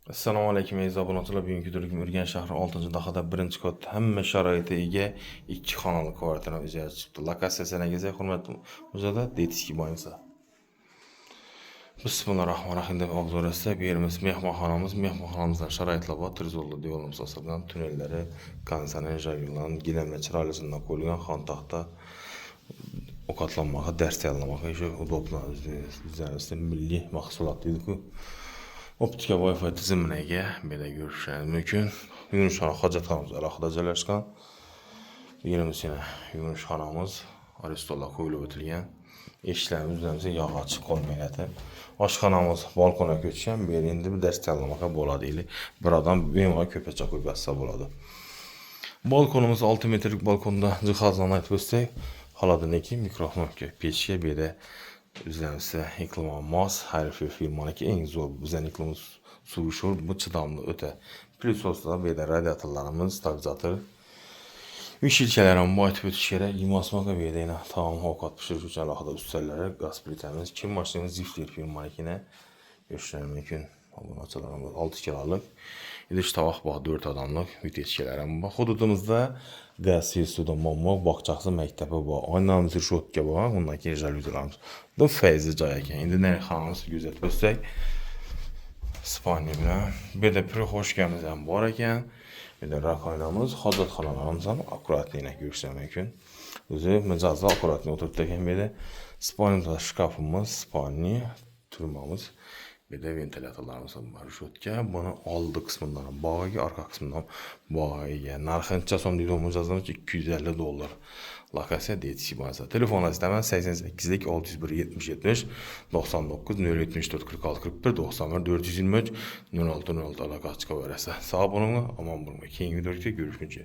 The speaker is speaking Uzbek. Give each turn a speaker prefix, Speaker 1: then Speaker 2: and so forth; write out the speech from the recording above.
Speaker 1: Assalomu alaykum aziz obunachilar. Bugungi turkum Urganch shahri 6-dahada birinchi qavatda hamma sharoitiga ega 2 xonali kvartira ijaraga chiqibdi. Lokatsiyasiga kelsak, hurmatli mujoda Detskiy boyinsa. Bismillahirrohmanirrohim deb obzorlasida bu yerimiz mehmonxonamiz. Mehmonxonamizdan sharoitlar bor. Tirzolli devorimiz asalgan, tunnellari, konditsioner jargonlan, gilamlar chiroylisindan qo'yilgan xon taxta ovqatlanmoqqa, dars tayyorlamoqqa shu udobna bizlarda milliy mahsulot deydi-ku. Optika Wi-Fi tizimine ega belə görüşləriniz mümkün. Yunusxana hacatxanamız alohida joylashgan. Yerimiz yine yunusxanamız, aristollar qo'yilib o'tilgan. Eshiklarimiz bizimizga yog' ochiq qolmaydi. Oshxonamiz balkonga ko'chgan. Bu yerda endi bir dars tayyorlamoqqa bo'ladi deylik. Bir odam bemalol ko'pacha qo'yib yotsa bo'ladi. Balkonumuz 6 metrlik balkonda jihozlarni aytib o'tsak, xolodilniki, mikrofonka, pechka, bu yerda bizimizda iqlim mos, har bir firmaniki eng zo'r bizning iqlim suvi sho'r, bu chidamli o'ta. Plyusosda bu yerda radiatorlarimiz, stabilizator, vishilchalarimiz aytib o'tish kerak. Yemosmoqqa bu yerda yana taom ovqat pishirish uchun alohida ustallari, gaz plitamiz, kim mashinamiz Zifler firmanikini ko'rishingiz mumkin. Obunachilarimiz 6 kilolik. İdish tovoq bor 4 odamlik vitechkalarimiz bor. Hududimizda gaz, suda mommoq, bog'chasi, maktabi bor. Oynamiz reshotka bor. Undan keyin jalyuzilarimiz. Bu fayzi joy ekan. Endi narximizni kuzatib o'tsak, Spaniya bilan bu yerda prixoshkamiz ham bor ekan. Bu yerda rakoynamiz, hojatxonalarimiz ham akkuratlikni ko'rishingiz mumkin. O'zi mijozda akkuratlik o'tiribdi ekan bu yerda. Spaniya shkafimiz, Spaniya turmamiz. Bir de ventilatorlarımız var. Reshotka. Bunu oldi qismidan bog'iga, orqa qismidan bog'iga. Narxincha so'm deydi mijozimiz $250. Lokatsiya Detskiy boyinsa. Telefoningizdan 88lik 601 70 70 99 074 46 41 91 423 06 06 aloqa chiqaverasiz. Sog' bo'linglar, omon bo'linglar. Keyingi videoda görüşguncha.